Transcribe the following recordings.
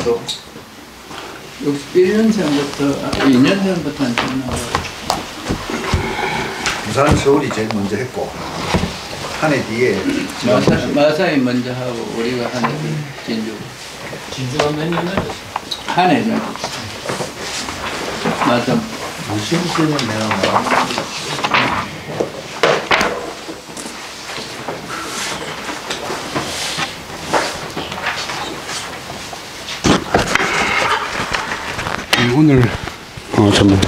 정도? 61년 전부터, 2년 전부터 안 끝나고. 부산, 서울이 제일 먼저 했고, 한 해 뒤에 마사이 먼저 하고 우리가 한 해 진주. 진주가 몇 년 전이었어? 한 해 전. 맞아. 20세년 내가 뭐 오늘 잠깐만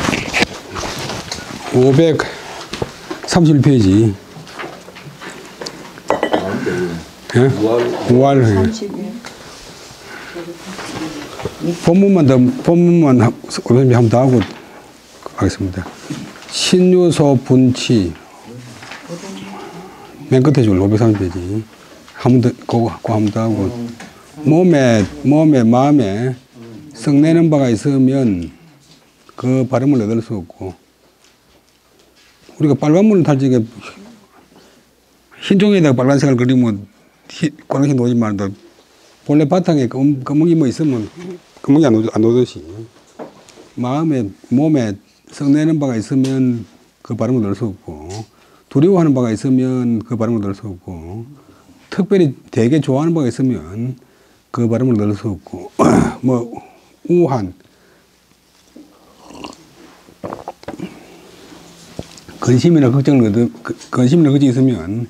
531페이지 예? 우알 본문만 한번 더 하고 가겠습니다. 신유소 분치 맨 끝에 줄 530페이지 한 번 더 그거 한 번 더 하고 몸에 마음에 성내는 바가 있으면 그 발음을 얻을 수 없고 우리가 빨간물을 탈 적에 흰 종이에다가 빨간색을 그리면 검은색 놓지만 본래 바탕에 검은이 뭐 있으면 검은이 안 놓듯이 몸에 성내는 바가 있으면 그 발음을 얻을 수 없고 두려워하는 바가 있으면 그 발음을 얻을 수 없고 특별히 되게 좋아하는 바가 있으면 그 발음을 얻을 수 없고 뭐 우한 근심이나 걱정이 있으면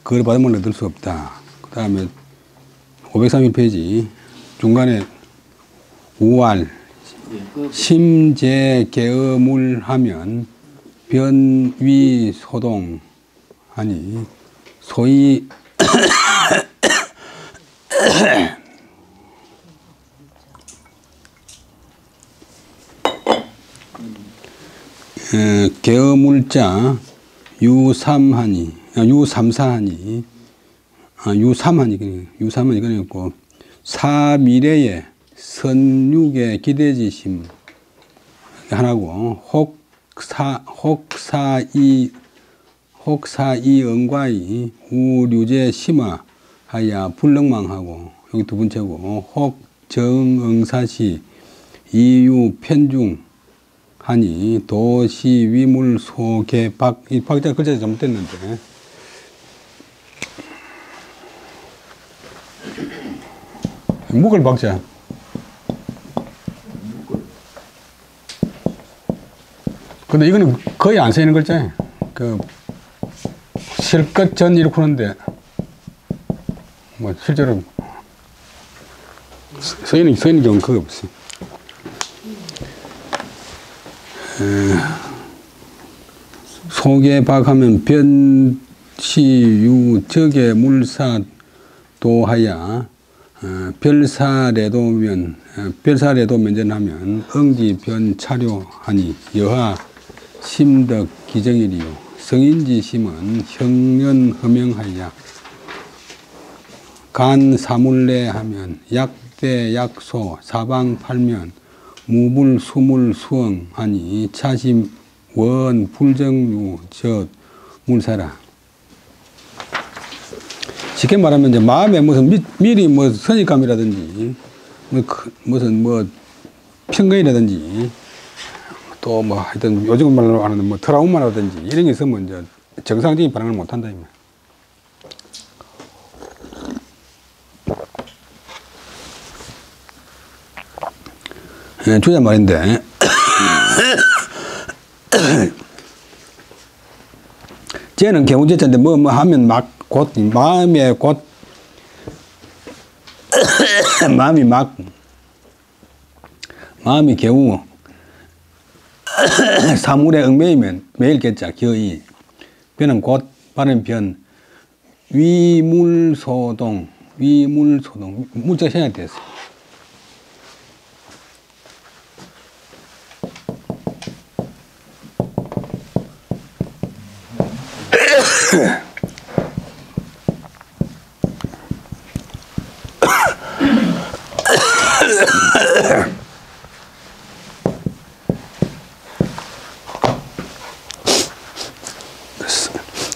그 발음을 얻을 수 없다. 그 다음에 531페이지 중간에 우알 심재개어물하면 변위소동하니 소위 개어물자 유삼하니 그러니까 사미래의 선육의 기대지심 하나고 혹사이응과의 우류제 심화하야 불능망하고 여기 두 번째고 혹정응사시 이유편중 하니 도시 위물 소개 이 박자 글자 잘못됐는데 묵을 박자 근데 이거는 거의 안 쓰이는 글자예요. 그 실끝 전 이렇게 하는데 뭐 실제로 쓰이는 경우는 거의 없어요. 소개박하면 변시유 적의 물사 도하야 별사례도 면전하면 응지 변 차료하니 여하 심덕 기정일이요 성인지 심은 형년 허명하야 간 사물내 하면 약대 약소 사방 팔면 무불 수물 수엉하니 차심 원 불정유 젖 물사라. 쉽게 말하면 이제 마음에 무슨 미리 뭐 선입감이라든지 무슨 뭐 편견이라든지 또 뭐 하여튼 요즘 말로 하는 뭐 트라우마라든지 이런 게 있으면 이제 정상적인 반응을 못 한다 이 말. 주자 말인데 쟤는 경우제자인데 뭐 하면 막 곧 마음에 곧 마음이 겨우 사물에 얽매이면 매일 겠자 겨이 변은 곧 발음 변 위물소동 물자가 생략됐어.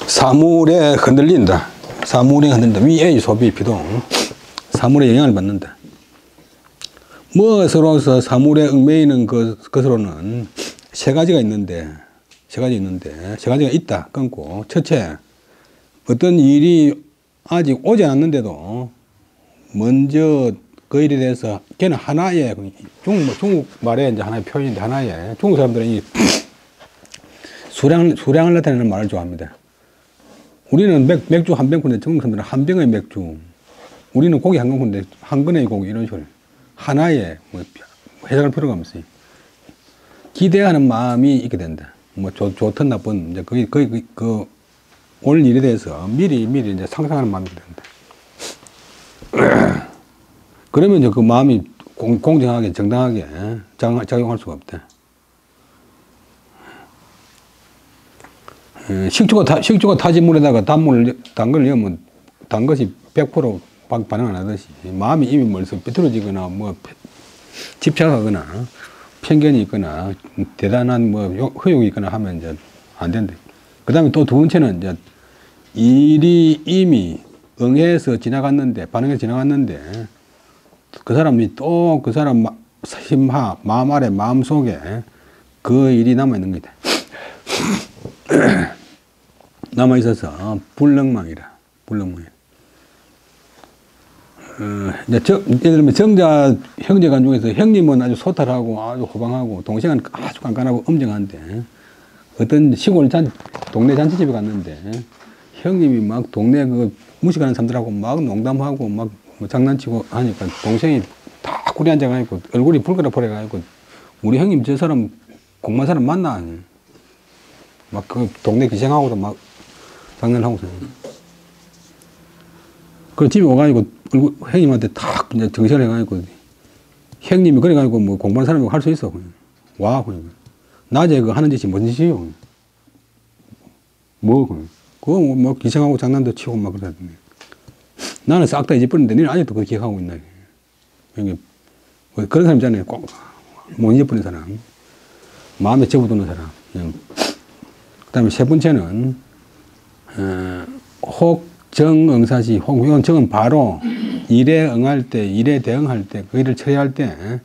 사물에 흔들린다. 위의 소비 비동. 사물에 영향을 받는다. 무엇으로서 사물에 얽매이는 것으로는 세 가지가 있다. 끊고 첫째, 어떤 일이 아직 오지 않았는데도 먼저 그 일에 대해서 걔는 하나의 중국 말에 이제 하나의 표현인데 하나의 중국 사람들은 이 수량을 나타내는 말을 좋아합니다. 우리는 맥주 한 병인데 중국 사람들은 한 병의 맥주, 우리는 고기 한 건인데 한 건의 고기 이런 식으로 하나의 뭐 해석할 필요가 없어요. 기대하는 마음이 있게 된다. 뭐 좋든 나쁜 이제 올 일에 대해서 미리 이제 상상하는 마음이 된다. 그러면 이제 그 마음이 공정하게 정당하게 작용할 수가 없다. 식초가 타진 물에다가 단 걸 넣으면 단 것이 100% 반응 안 하듯이 마음이 이미 멀리서 삐뚤어지거나 뭐 집착하거나 편견이 있거나 대단한 뭐 허용이 있거나 하면 이제 안 된다. 그 다음에 또 두 번째는 이제 일이 이미 응해서 지나갔는데, 반응해서 지나갔는데, 그 사람이 또 그 사람 심하, 마음 아래, 마음 속에 그 일이 남아있는 거다. 남아있어서 불능망이라. 예를 들면 정자 형제간 중에서 형님은 아주 소탈하고 아주 호방하고 동생은 아주 깐깐하고 엄정한데 어떤 시골 동네 잔치집에 갔는데 형님이 막 동네 그 무식하는 사람들하고 막 농담하고 막 뭐 장난치고 하니까 동생이 다 꿀이 앉아가지고 얼굴이 붉어버려가지고 우리 형님 저 사람 공만 사람 맞나? 막 그 동네 기생하고도 막 장난하고서 그 집에 와가지고 형님한테 탁 이제 정신을 해가지고 형님이 그래가지고 뭐 공부하는 사람이 할 수 있어. 와, 그러니까. 낮에 그 하는 짓이 무슨 짓이요? 그거 뭐 기생하고 장난도 치고 막 그러던데. 나는 싹 다 잊어버렸는데 너는 아직도 그걸 기억하고 있나. 그런 사람 있잖아요. 꼭 못 잊어버린 사람. 마음에 접어두는 사람. 그 다음에 세 번째는, 혹정응사시, 이건 정은 바로 일에 응할 때, 일에 대응할 때, 그 일을 처리할 때,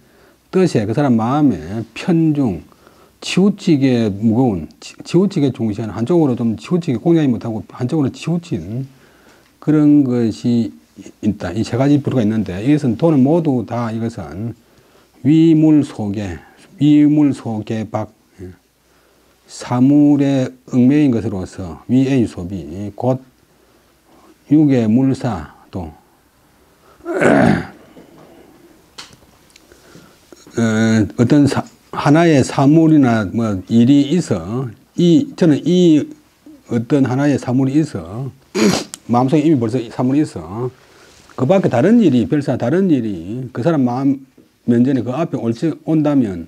뜻에 그 사람 마음에 편중, 치우치게 무거운, 치우치게 중시하는, 한쪽으로 좀 치우치게 공략이 못하고 한쪽으로 치우친 그런 것이 있다. 이 세 가지 부류가 있는데, 이것은 도는 모두 다 이것은 위물 속에 박, 사물에 얽매인 것으로서 위의 소비, 곧 육의 물사, 또 어떤 하나의 사물이나 뭐 일이 있어, 저는 이 어떤 하나의 사물이 있어, 마음속에 이미 벌써 사물이 있어, 그 밖에 다른 일이, 별사 다른 일이 그 사람 마음 면전에 그 앞에 온다면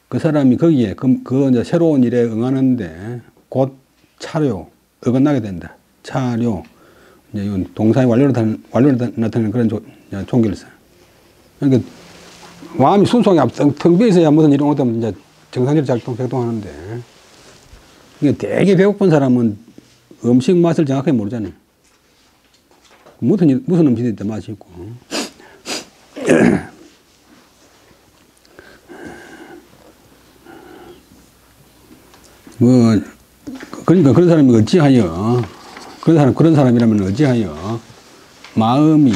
그 사람이 거기에 이제 새로운 일에 응하는데 곧 차료, 어긋나게 된다. 차료. 이제 이건 동사의 완료로 나타내는 그런 종결사. 그러니까 마음이 순수하게 텅 비어 있어야 무슨 일이 오면 이제 정상적으로 작동하는데, 이게 되게 배고픈 사람은 음식 맛을 정확하게 모르잖아요. 무슨 음식이 있다 맛이 있고. 그러니까 그런 사람이 어찌하여, 그런 사람이라면 어찌하여 마음이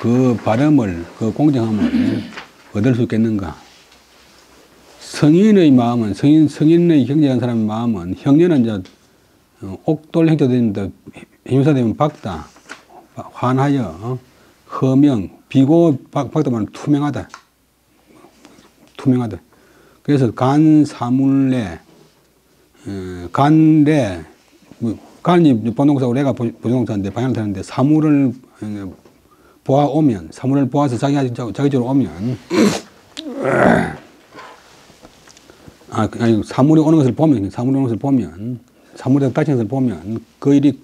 그 발음을, 그 공정함을 얻을 수 있겠는가? 성인의 마음은, 성인의 경제한 사람의 마음은, 형제는 이제 옥돌 형제 되는데 형사 되면 박다, 환하여, 허명, 비고 박다만 투명하다. 그래서 간, 사물내, 간래, 간이 본동사고 내가 부정동사인데 방향을 타는데 사물을 보아오면, 사물을 보아서 자기적으로 오면, 아니, 사물이 오는 것을 보면, 사물에 닥치는 것을 보면, 그 일이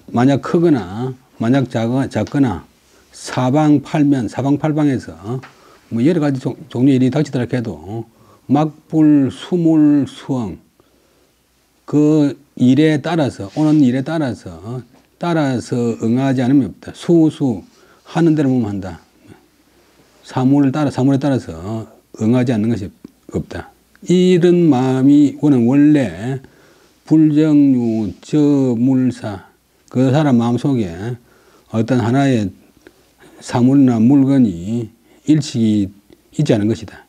만약 크거나, 만약 작거나, 사방팔방에서 뭐 여러 가지 종류의 일이 닥치더라 해도, 막불, 수물, 수엉, 그 일에 따라서, 오는 일에 따라서 응하지 않으면 없다. 수수, 하는 대로 보면 한다. 사물에 따라서 응하지 않는 것이 없다. 이런 마음이 원래 불정유 저물사 그 사람 마음속에 어떤 하나의 사물이나 물건이 일식이 있지 않은 것이다.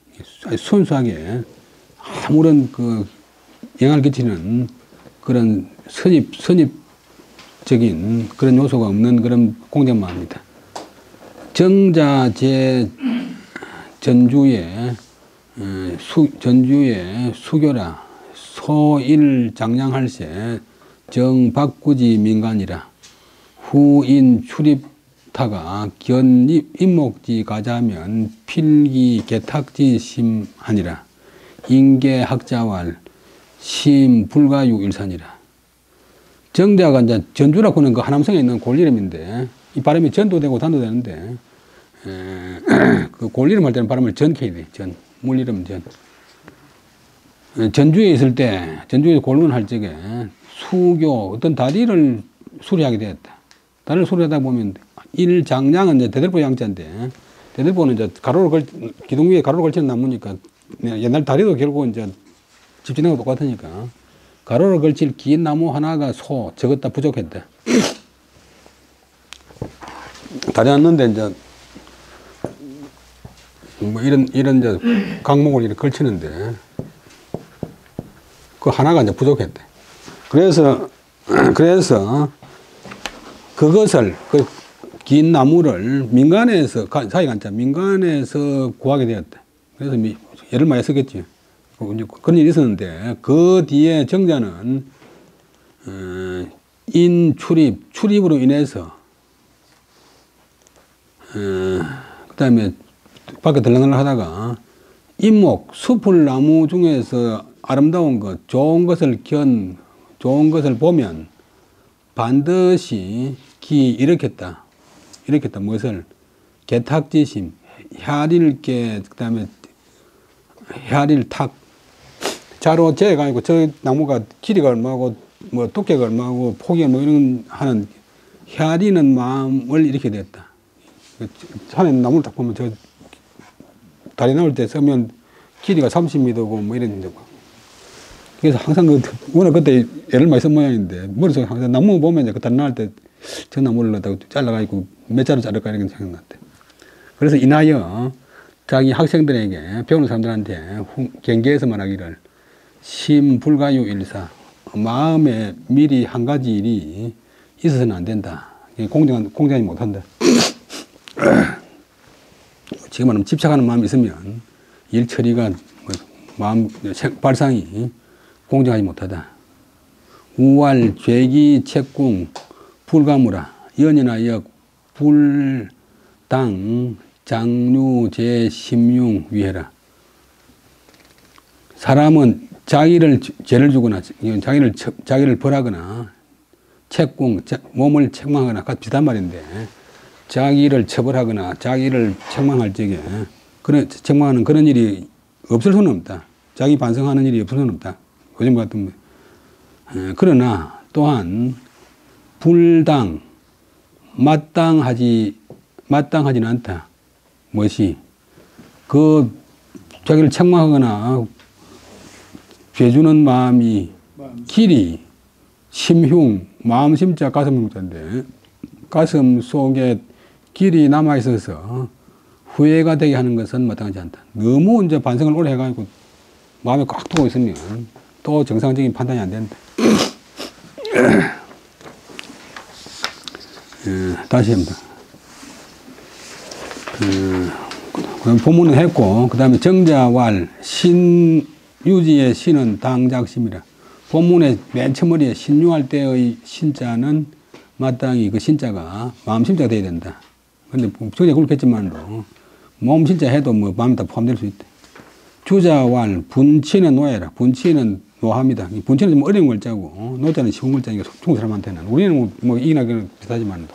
순수하게 아무런 그 영향을 끼치는 그런 선입적인 그런 요소가 없는 그런 공정 마음이다. 정자제 전주의 수교라 소일장량할세 정박구지 민간이라 후인 출입타가 견입목지 가자면 필기 개탁지 심하니라 인계학자왈 심불가유 일산이라. 정자가 이제 전주라고 하는 그 하남성에 있는 골이름인데 이 발음이 전도 되고 단도 되는데 그 골이름 할 때는 발음을 전케야 돼. 물 이름 전. 전주에 있을 때 전주에서 골문 할 적에 수교 어떤 다리를 수리하게 되었다. 다리를 수리하다 보면 일장량은 이제 대들보 양자인데 대들보는 이제 기둥 위에 가로를 걸치는 나무니까 옛날 다리도 결국 이제 집지는 거 똑같으니까 가로를 걸칠 긴 나무 하나가 적었다 부족했다. 다리 놨는데 이제 뭐 이런 이제 강목을 이렇게 걸치는데 그 하나가 이제 부족했대. 그래서 그것을 그 긴 나무를 민간에서 사이간자 민간에서 구하게 되었다. 그래서 애를 많이 쓰겠지. 그런 일이 있었는데 그 뒤에 정자는 출입으로 인해서 그다음에 밖에 들락날락 하다가 인목 수풀나무 중에서 아름다운 것 좋은 것을 보면 반드시 일으켰다 무엇을 개탁지심 혈일계 그다음에 혈일탁 자로 재가지고 저 나무가 길이가 얼마고 뭐 두께가 얼마고 폭이 뭐 이런 하는 혈이는 마음을 이렇게 됐다. 산에 나무를 딱 보면 저 다리 나올 때 서면 길이가 30m고 뭐 이런 거. 그래서 항상 워낙 그때 애를 많이 쓴 모양인데 머릿속에 항상 나무 보면 이제 그 다리 나올 때 저 나무를 갖다가 잘라가지고 몇 자루 자를까 이런 게 생각났대. 그래서 인하여 자기 학생들에게 배우는 사람들한테 경계에서 말하기를 심불가유 일사 마음에 미리 한 가지 일이 있어서는 안 된다. 공정하지 못한다. 지금 말하면 집착하는 마음이 있으면 일 처리가 마음 발상이 공정하지 못하다. 우활 죄기 책궁 불가무라 연연하여 불당 장류 제심융 위해라. 사람은 자기를 죄를 주거나 자기를 벌하거나 책궁 몸을 책망하거나 같이 비슷한 말인데 자기를 처벌하거나 자기를 책망할 적에 책망하는 그런 일이 없을 수는 없다. 자기 반성하는 일이 없을 수는 없다. 요즘 같은 그러나 또한 불당 마땅하지는 않다. 무엇이 그 자기를 책망하거나 죄주는 마음이 길이 심흉 마음 심자 가슴 흉자인데 가슴 속에 길이 남아 있어서 후회가 되게 하는 것은 마땅하지 않다. 너무 이제 반성을 오래 해가지고 마음에 꽉 두고 있으면 또 정상적인 판단이 안 된다. 다시 합니다. 본문은 했고, 그 다음에 정자왈 신유지의 신은 당작심이라. 본문의 맨 처머리에 신유할 때의 신자는 마땅히 그 신자가 마음 심자가 돼야 된다. 근데 정자 그렇겠지만도 몸 신자 해도 뭐 마음이 다 포함될 수 있다. 주자왈 분치는 노예라. 분치는 노합니다. 분치는 좀 어려운 글자고 노자는 쉬운 글자니까 중국 사람한테는 우리는 뭐 이나 비슷하지만도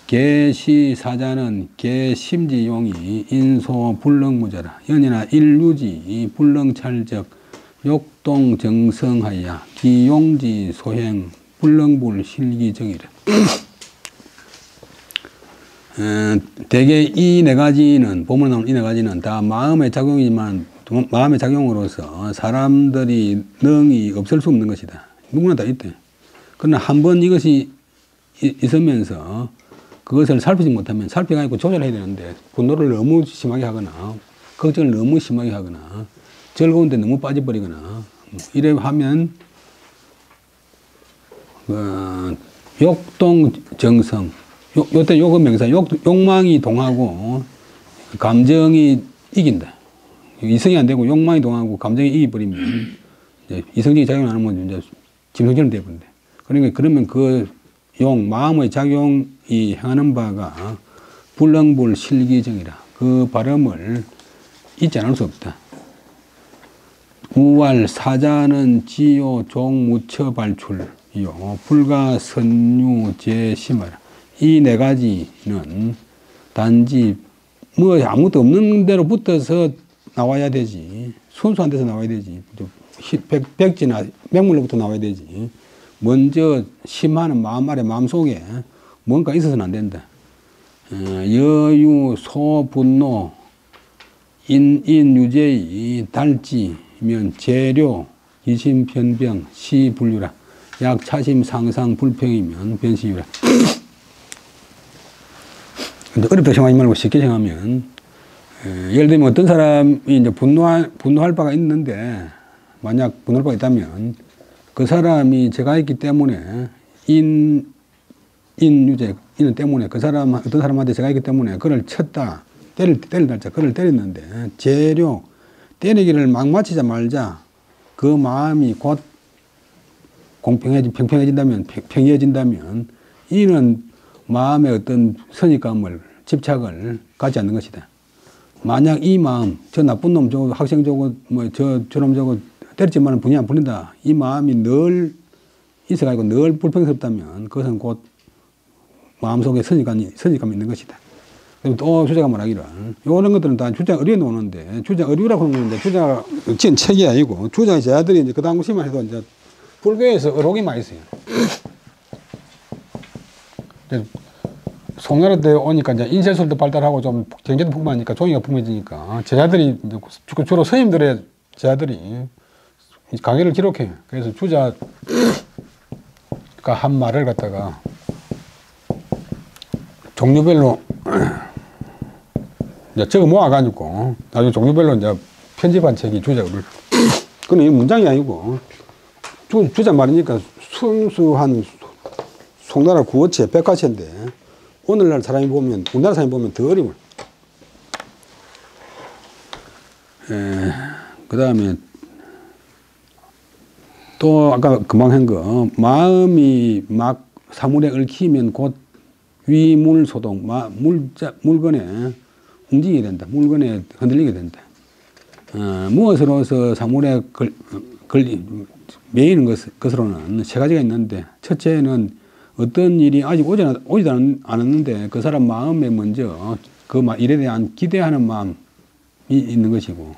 개시사자는 개심지용이 인소불능무자라. 연이나 일유지 불능찰적 욕동정성하여 기용지 소행 불능불 실기정이라. 대개 이 네 가지는, 본문에 나오는 이 네 가지는 다 마음의 작용이지만, 마음의 작용으로서 사람들이 능이 없을 수 없는 것이다. 누구나 다 있대. 그러나 한번 이것이 있으면서 그것을 살피지 못하면 살펴가지고 조절해야 되는데, 분노를 너무 심하게 하거나, 걱정을 너무 심하게 하거나, 즐거운데 너무 빠져버리거나, 이래 하면, 욕동정성, 요때 욕은 명사, 욕망이 동하고 감정이 이긴다. 이성이 안 되고 욕망이 동하고 감정이 이기버리면 이제 이성적인 작용을 안 하면 이제 짐승처럼 되어버린다. 그러니까 그러면 그 마음의 작용이 행하는 바가 불능불 실기정이라. 그 발음을 잊지 않을 수 없다. 우활 사자는 지요 종무처 발출이요 불가 선유 제심하라. 이 네 가지는 단지 뭐 아무것도 없는 대로 붙어서 나와야 되지. 순수한 데서 나와야 되지. 백지나 맹물로부터 나와야 되지. 먼저 심하는 마음 아래 마음속에 뭔가 있어서는 안 된다. 여유 소분노 인유제의 달지면 재료 이심변병 시불유라. 약 차심 상상 불평이면 변시유라. 근데 어렵게 생각하지 말고 쉽게 생각하면, 예를 들면 어떤 사람이 이제 분노할 바가 있는데, 만약 분노할 바가 있다면, 그 사람이 제가 있기 때문에, 인유제, 인은 때문에, 어떤 사람한테 제가 있기 때문에, 그를 쳤다, 때린다, 그를 때렸는데, 재료, 때리기를 막 맞히자 말자, 그 마음이 곧 평평해진다면, 이는 마음의 어떤 선입감을, 집착을 갖지 않는 것이다. 만약 이 마음, 저 나쁜 놈 저거, 학생 저거, 저놈 저거 때렸지만 분이 안 풀린다. 이 마음이 늘 있어가지고 늘 불평스럽다면 그것은 곧 마음속에 선입감이 있는 것이다. 그리고 또 주자가 말하기를, 이런 것들은 다 주자 의리에 놓는데, 주자 의리라고 하는 건데, 주자가 지은 책이 아니고, 주자의 제자들이 이제 그 당시만 해도 이제 불교에서 의록이 많이 있어요. 송나라 때 오니까 이제 인쇄술도 발달하고 좀 경제도 풍부하니까 종이가 풍부해지니까 제자들이 이제 주로 스님들의 제자들이 강의를 기록해요. 그래서 주자가 한 말을 갖다가 종류별로 이제 적어 모아가지고 나중에 종류별로 이제 편집한 책이 주자를. 그건 이 문장이 아니고 주자 말이니까 순수한 송나라 구어체, 백화체인데 오늘날 사람이 보면, 우리나라 사람이 보면 더 어려워요. 그 다음에 또 아까 금방 한 거, 마음이 막 사물에 얽히면 곧 위물소동, 물건에 움직이게 된다. 물건에 흔들리게 된다. 무엇으로서 사물에 매이는 것으로는 세 가지가 있는데, 첫째는 어떤 일이 아직 오지도 않았는데 그 사람 마음에 먼저 그 일에 대한 기대하는 마음이 있는 것이고,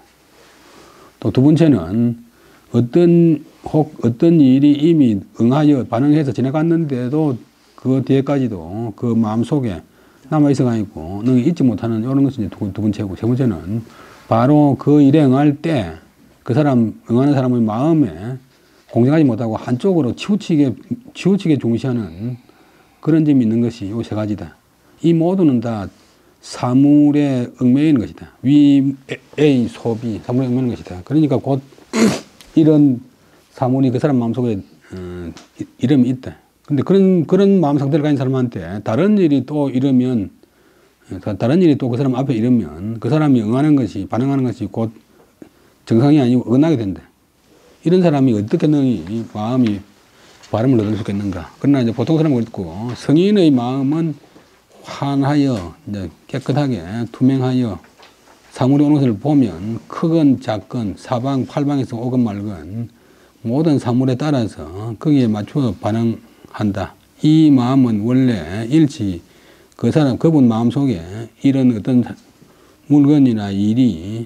또 두 번째는 어떤 일이 이미 응하여 반응해서 지나갔는데도 그 뒤에까지도 그 마음 속에 남아있어가지고 능히 잊지 못하는 이런 것이 두 번째고, 세 번째는 바로 그 일에 응할 때 그 응하는 사람의 마음에 공정하지 못하고 한쪽으로 치우치게 중시하는 그런 점이 있는 것이 이 세 가지다. 이 모두는 다 사물에 얽매이는 것이다. 위의 소비, 사물에 얽매이는 것이다. 그러니까 곧 이런 사물이 그 사람 마음속에 이름이 있다. 근데 그런 마음 상태를 가진 사람한테 다른 일이 또 그 사람 앞에 이르면 그 사람이 응하는 것이, 반응하는 것이 곧 정상이 아니고 어긋나게 된다. 이런 사람이 어떻게 능히 마음이 발음을 얻을 수 있겠는가. 그러나 이제 보통 사람은 그렇고, 성인의 마음은 환하여, 이제 깨끗하게, 투명하여, 사물이 오는 것을 보면 크건 작건, 사방, 팔방에서 오건 말건 모든 사물에 따라서 거기에 맞춰 반응한다. 이 마음은 원래 일치, 그분 마음속에 이런 어떤 물건이나 일이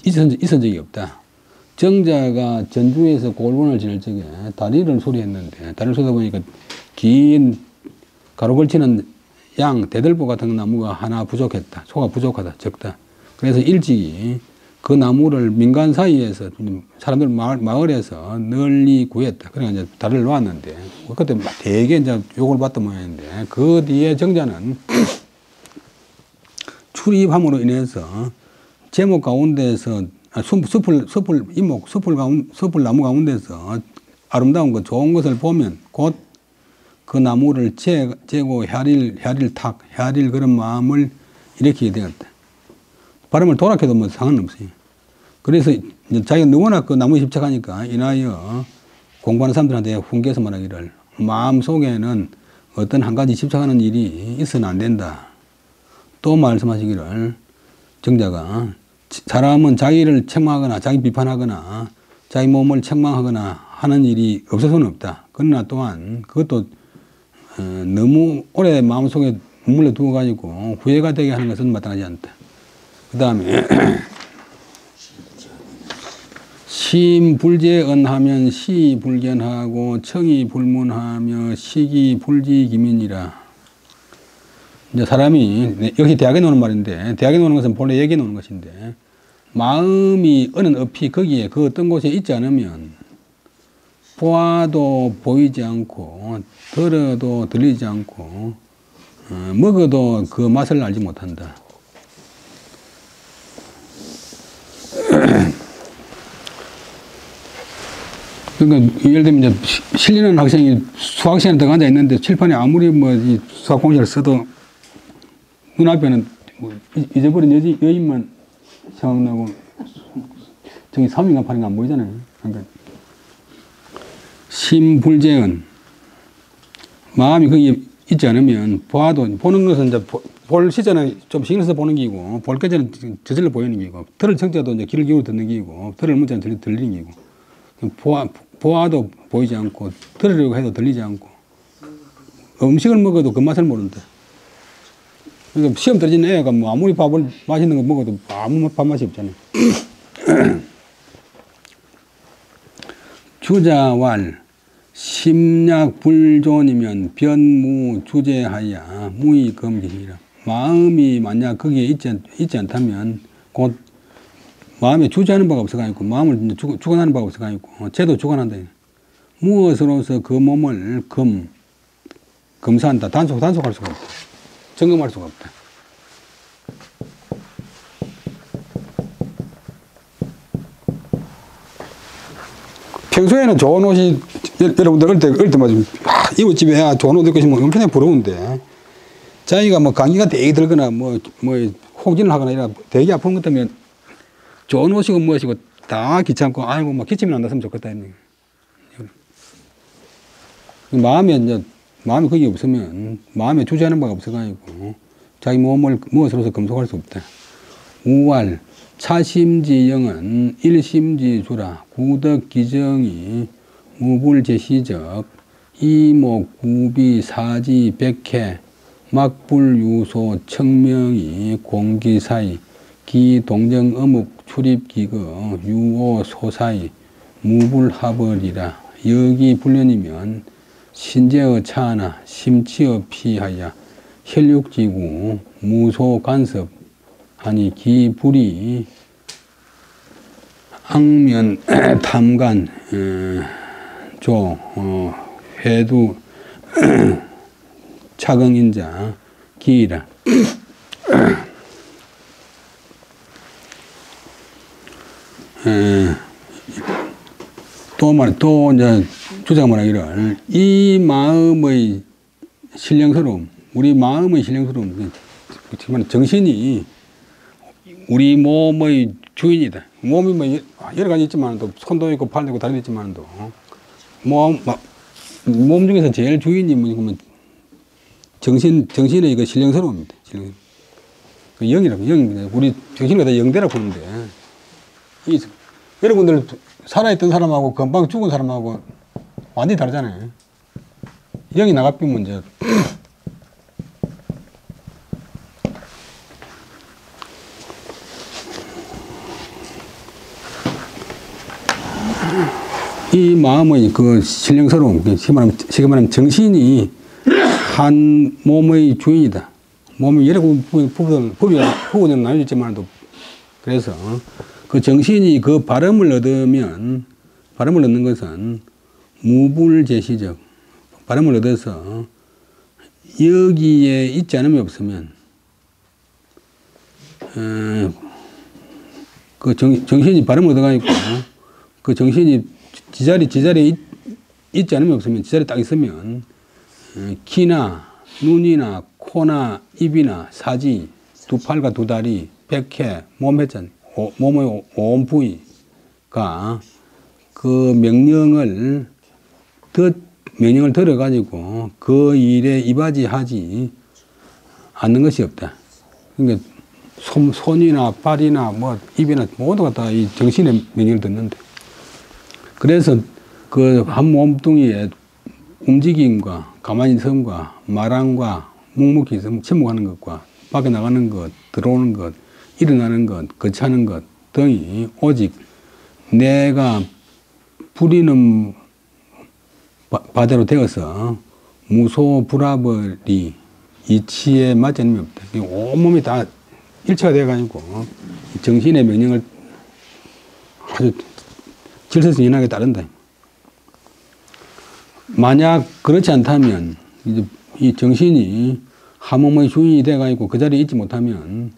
있은 적이 없다. 정자가 전주에서 골본을 지낼 적에 다리를 수리했는데, 다리를 쏘다 보니까 긴 가로 걸치는 양, 대들보 같은 나무가 하나 부족했다. 소가 부족하다. 적다. 그래서 일찍이 그 나무를 민간 사이에서 사람들 마을에서 널리 구했다. 그러니까 이제 다리를 놓았는데 그때 되게 이제 욕을 받던 모양인데 그 뒤에 정자는 출입함으로 인해서 제목 가운데서 숲을 나무 가운데서 아름다운 것, 좋은 것을 보면 곧 그 나무를 재고 혈일 그런 마음을 일으키게 되었다. 발음을 돌아켜도 뭐 상관없어요. 그래서 자기가 너무나 그 나무에 집착하니까 인하여 공부하는 사람들한테 훈계해서 말하기를 마음 속에는 어떤 한 가지 집착하는 일이 있어는 안 된다. 또 말씀하시기를 정자가 사람은 자기를 책망하거나 자기 비판하거나 자기 몸을 책망하거나 하는 일이 없어서는 없다. 그러나 또한 그것도 너무 오래 마음속에 머물러 두고 가지고 후회가 되게 하는 것은 마땅하지 않다. 그 다음에 심불재언하면 시불견하고 청이불문하며 시기불지기민이라. 이제 사람이 역시 대학에 노는 말인데 대학에 노는 것은 본래 얘기에 노는 것인데 마음이 어느 엎이 거기에 그 어떤 곳에 있지 않으면 보아도 보이지 않고 들어도 들리지 않고 먹어도 그 맛을 알지 못한다. 그러니까 예를 들면 이제 실리는 학생이 수학 시간에 들어가 앉아 있는데 칠판에 아무리 뭐 수학 공식을 써도 눈앞에는 뭐 잊어버린 여인만 생각나고 저기 3인가 8인가 안 보이잖아요. 그러니까 심불재은 마음이 거기에 있지 않으면 보아도 보는 것은 이제 볼 시전에 좀 신경 써서 보는 기고 볼 때는 저절로 보이는 기고 들을 청자도 이제 귀를 기울여 듣는 기고 들을 문자는 들리는 기고 보아도 보이지 않고 들으려고 해도 들리지 않고 음식을 먹어도 그 맛을 모른다. 그러니까 시험 떨어진 애가 뭐 아무리 밥을 맛있는 거 먹어도 아무 밥맛이 없잖아요. 주자왈 심약불존이면 변무 주제하야 무의검기이라. 마음이 만약 거기에 있지 않다면 곧 마음에 주제하는 바가 없어가지고 마음을 주관하는 바가 없어가지고 쟤도 주관한다. 무엇으로서 그 몸을 검사한다. 단속할 수가 없다. 점검할 수가 없다. 평소에는 좋은 옷이 여러분들 어릴 때 이웃집에 좋은 옷 입고 있으면 엄청나게 부러운데 자기가 뭐 감기가 되게 들거나 뭐 혹진을 하거나 이런 되게 아픈 것 때문에 좋은 옷이고 무엇이고 다 귀찮고 아이고 막 기침이 안 났으면 좋겠다 했네. 마음이 거기 없으면 마음에 주제하는 바가 없어가지고 자기 몸을 무엇으로서 검속할 수 없다. 우왈 차심지영은 일심지주라. 구덕기정이 무불제시적 이목구비 사지 백해 막불유소 청명이 공기사이 기동정어묵 출입기거 유오소사이 무불하벌이라. 여기 불련이면 신재의 차나 심치의 피하야 혈육지구 무소간섭 아니 기불이 악면 탐간 회두 차경인자 기이라. 또 이제 주자가 말하기를 이 마음의 신령스러움, 우리 마음의 신령스러움, 정신이 우리 몸의 주인이다. 몸이 뭐 여러 가지 있지만도 손도 있고 팔도 있고 다리도 있지만도 몸 중에서 제일 주인이 뭐냐면 정신의 그 신령스러움입니다. 그 영이라고 우리 정신을 다 영대라고 부르는데 여러분들 살아있던 사람하고 금방 죽은 사람하고 완전히 다르잖아요. 영이 나가삐면 이제 이 마음의 그 신령스러움, 쉽게 말하면 정신이 한 몸의 주인이다. 몸이 여러 부분으로 나뉘어있지만도 그래서 그 정신이 그 발음을 얻으면 발음을 얻는 것은 무불제시적 발음을 얻어서 여기에 있지 않음이 없으면 그 정신이 발음을 얻어가지고 그 정신이 지자리에 있지 않음이 없으면 지자리에 딱 있으면 귀나 눈이나 코나 입이나 사지 두 팔과 두 다리 백회 몸회전 몸의 온 부위가 그 명령을 들어가지고 그 일에 이바지하지 않는 것이 없다. 그러니까 손이나 발이나 뭐 입이나 모두가 다 이 정신의 명령을 듣는데 그래서 그 한 몸뚱이의 움직임과 가만히 있음과 말함과 묵묵히 있음 침묵하는 것과 밖에 나가는 것, 들어오는 것, 일어나는 것, 거치하는 것 등이 오직 내가 부리는 바대로 되어서 무소불합의 이치에 맞지 않음이 없다. 온몸이 다 일체가 되어가지고 정신의 명령을 아주 질서정연하게 따른다. 만약 그렇지 않다면 이제 이 정신이 한 몸의 주인이 되어가지고 그 자리에 있지 못하면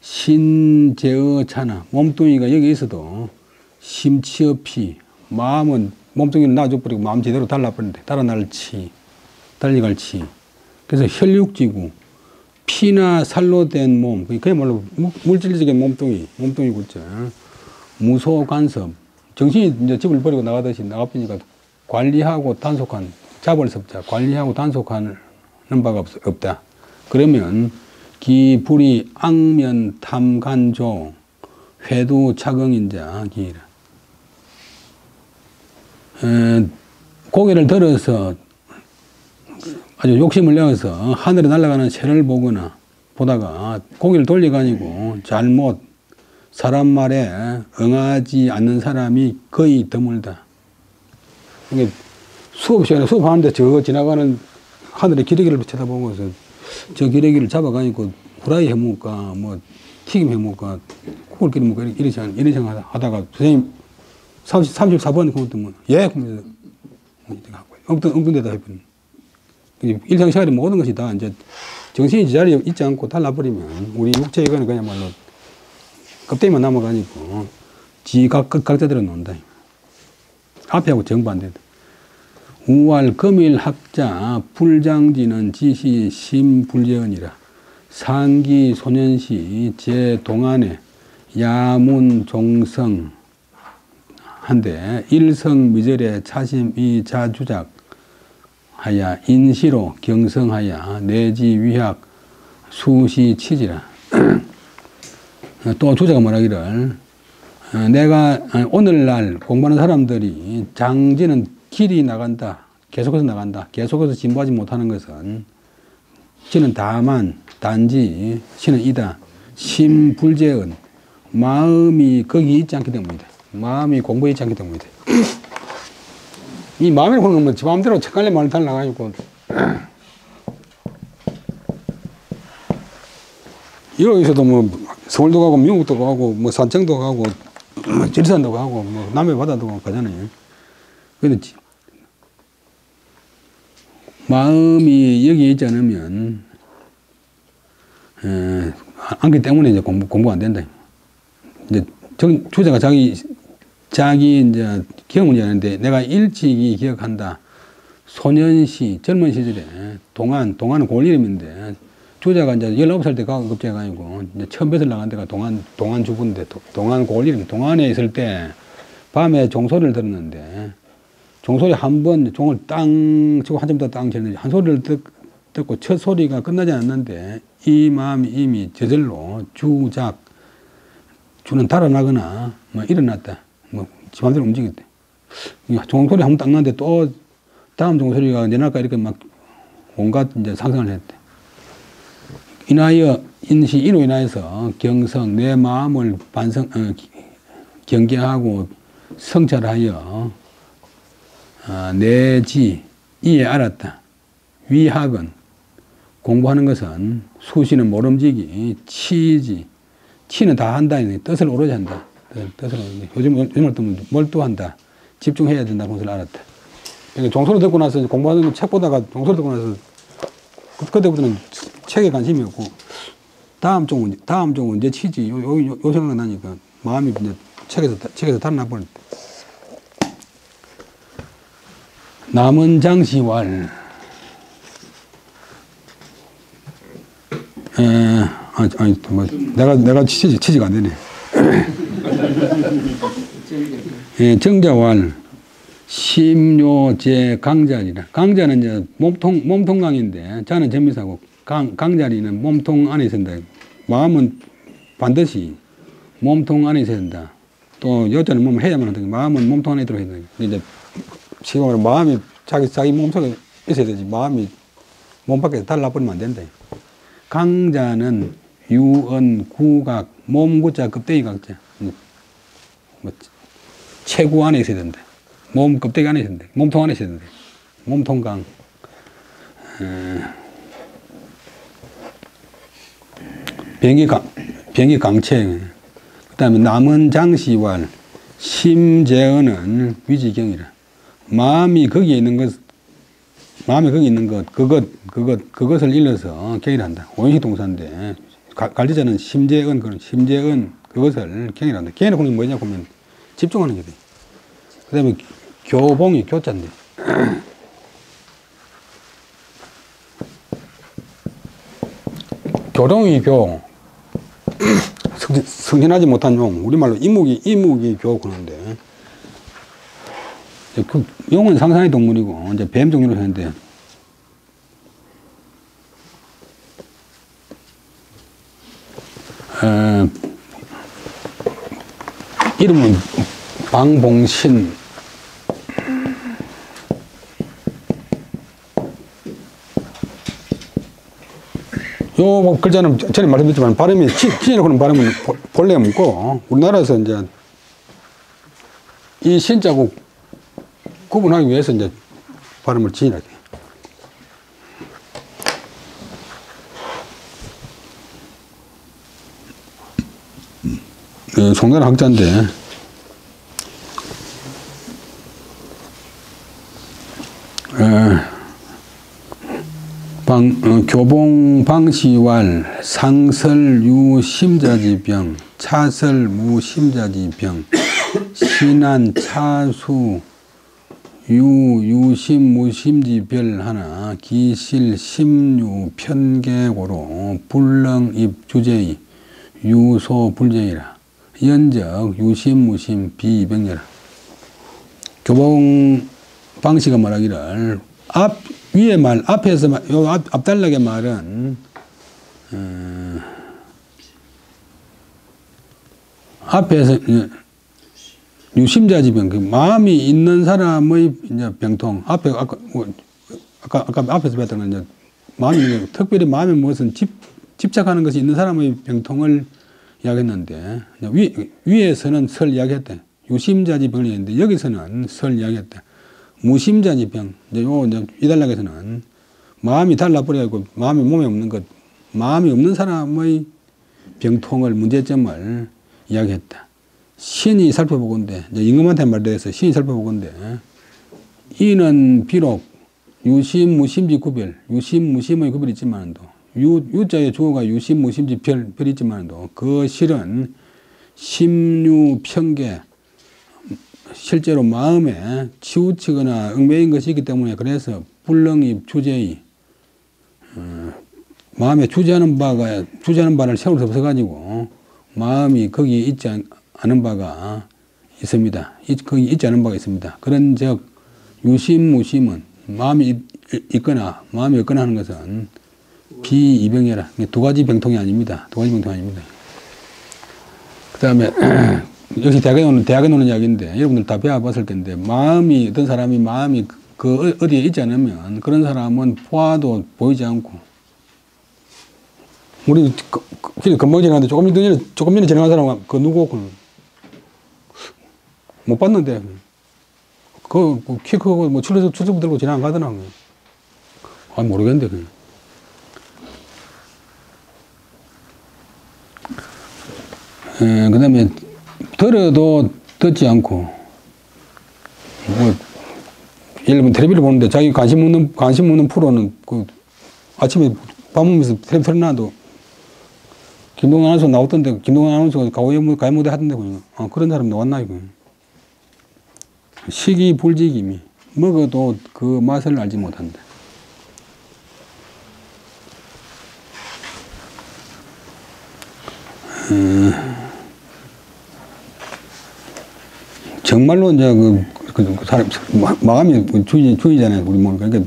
신제의 차나 몸뚱이가 여기 있어도 심치 없이 마음은 몸뚱이를 놔줘버리고 마음 제대로 달라버리는데 달려갈 치. 그래서 혈육지구 피나 살로 된 몸 그야말로 물질적인 몸뚱이 굴절 무소간섭 정신이 이제 집을 버리고 나가듯이 나가버리니까 관리하고 단속한 자벌섭자 관리하고 단속하는 바가 없다. 그러면 기, 불이, 악면, 탐, 간조, 회두, 차경인자, 기라. 고개를 들어서 아주 욕심을 내어서 하늘에 날아가는 새를 보다가 고개를 돌려가지고 잘못 사람 말에 응하지 않는 사람이 거의 드물다. 그러니까 수업 시간에 수업하는데 저 지나가는 하늘의 기러기를 쳐다보면서 저 기러기를 잡아가지고 후라이 해먹을까, 뭐, 튀김 해먹을까, 국을 끓여 먹을까, 이런 생각 하다가 선생님 34번 그것도 뭐, 예? 그러면서 엉뚱 데다 해버리는. 일상생활의 모든 것이 다 이제 정신이 제자리에 있지 않고 달라버리면 우리 육체 이거는 그야말로 껍데기만 남아가지고 각자들은 논다. 앞에하고 정반대다. 우활 금일 학자 불장지는 지시 심불제언이라 상기 소년시 제 동안에 야문 종성 한데 일성미절에 차심이 자주작 하야 인시로 경성하야 내지 위학 수시 치지라. 또 주자가 말하기를 내가 오늘날 공부하는 사람들이 장지는 길이 나간다. 계속해서 나간다. 계속해서 진보하지 못하는 것은 지는 다만 단지 신은 이다. 심불제언 마음이 거기 있지 않기 때문이다. 마음이 공부에 있지 않기 때문이다. 이 마음이라고 하는 건 지 마음대로 척갈래 말을 달라가지고 여기서도 뭐 서울도 가고 미국도 가고 뭐 산청도 가고 지리산도 가고 뭐 남해 바다도 가잖아요. 근데 마음이 여기 있지 않으면 안기 때문에 이제 공부가 안 된다. 이제 주자가 자기 이제 기억을 하는데 내가 일찍이 기억한다. 소년시 젊은 시절에 동안은 고을 이름인데 주자가 이제 19살 때 가고 급제해가지고 이제 처음 뱃을 나간 데가 동안 주부인데 동안 고을 이름 동안에 있을 때 밤에 종소리를 들었는데 종소리 한 번 종을 땅 치고 한참 더 땅 쳤는데 한 소리를 듣고 첫 소리가 끝나지 않았는데 이 마음이 이미 저절로 주는 달아나거나 뭐 일어났다. 뭐 지 맘대로 움직였대. 종소리 한 번 딱 났는데 또 다음 종소리가 내날까 이렇게 막 온갖 이제 상상을 했대. 이로 인하여서 경성 내 마음을 경계하고 성찰하여 내지 이에 알았다. 위학은 공부하는 것은 수시는 모름지기, 치지. 치는 다 한다. 뜻을 오로지 한다. 뜻을 요즘을 또 몰두한다. 집중해야 된다는 것을 알았다. 그러니까 종소리 듣고 나서 공부하는 책 보다가 종소리 듣고 나서 그때부터는 책에 관심이 없고 다음 종 언제 치지? 요 생각이 나니까 마음이 이제 책에서 달아나 버렸다. 남은 장시왈 내가 치지가 안 되네. 정자왈 심요제 강자리라. 강자는 이제 몸통강인데 자는 전미사고 강자리는 몸통 안에 있습니다. 마음은 반드시 몸통 안에 있어야 된다. 또 여자는 몸을 해야만 한다. 마음은 몸통 안에 들어야 된다. 이제 시험으로 마음이 자기 몸속에 있어야 되지. 마음이 몸 밖에서 달라버리면 안 된다. 강자는 유언 구각 몸구자 급대기 각자. 체구 안에 있어야 된다. 몸 껍데기 안에 있어야 된다. 몸통 안에 있어야 된다. 몸통강. 병이 강체. 그 다음에 남은 장시왈 심재언은 위지경이라. 마음이 거기에 있는 그것을 일러서 경일한다. 오인식 동사인데 관리자는 심재언 그것을 경일한다. 경일은 뭐냐 보면 집중하는 게 돼. 그 다음에 교봉이 교자인데. 교동이 교. 승진하지 못한 용. 우리말로 이묵이 교 그러는데. 그 용은 상상의 동물이고, 이제 뱀 종류로 하는데. 이름은 방봉신. 요 글자는 전에 말씀드렸지만 발음이 진이라고 하는 발음은 본래 없고 우리나라에서 이제 이 신자고 구분하기 위해서 이제 발음을 진이라고 해요. 송나라 학자인데 교봉 방시왈 상설유 심자지병 차설무 심자지병 신안 차수 유심 무심지별 하나 기실 심유 편계고로 불렁입 주제의 유소 불제이라 연적 유심 무심 비병렬. 교봉 방시가 말하기를 위에 말, 앞에서, 요 앞단락의 말은, 앞에서, 유심자지병, 그 마음이 있는 사람의 이제 병통, 앞에, 아까 앞에서 봤던 건 이제, 마음이, 특별히 마음에 무엇은 집착하는 것이 있는 사람의 병통을 이야기했는데, 위에서는 설 이야기했대. 유심자지병이 있는데, 여기서는 설 이야기했대. 무심자지병. 이제 이 단락에서는 마음이 달라버려가지고 마음이 몸에 없는 것, 마음이 없는 사람의 병통을, 문제점을 이야기했다. 신이 살펴보건대, 이제 임금한테 말대해서 신이 살펴보건대, 이는 비록 유심, 무심지 구별, 유심, 무심의 구별이 있지만도, 유자의 주어가 유심, 무심지 별이 있지만도, 그 실은 심유, 편계, 실제로 마음에 치우치거나 얽매인 것이 있기 때문에 그래서 불렁입 주제의 마음에 주제하는 바를 세울 수 없어가지고 마음이 거기에 있지 않은 바가 있습니다. 거기 있지 않은 바가 있습니다. 그런 즉 유심 무심은 마음이 있거나 마음이 없거나 하는 것은 비이병이라 두 가지 병통이 아닙니다. 두 가지 병통이 아닙니다. 그 다음에 역시 대학에 노는 이야기인데 여러분들 다 배워봤을 텐데 마음이 어떤 사람이 마음이 그 어디에 있지 않으면 그런 사람은 포화도 보이지 않고 우리 금방 지나갔는데 조금 전에 지나간 사람은 그 누구 못 봤는데 그 키 크고 뭐 출석 들고 지나가더라고. 아 모르겠는데 그냥. 그 다음에 들어도 듣지 않고, 뭐, 예를 들면 텔레비를 보는데 자기 관심 없는 프로는 그 아침에 밥 먹으면서 텔레비 틀어놔도 김동완 아나운서 나왔던데, 김동완 아나운서가 가요 무대 하던데, 그냥. 그런 사람 나왔나, 이거. 시기불지김이. 먹어도 그 맛을 알지 못한다. 정말로 이제 그 사람, 마감이 주의잖아요, 우리 뭐. 그러니까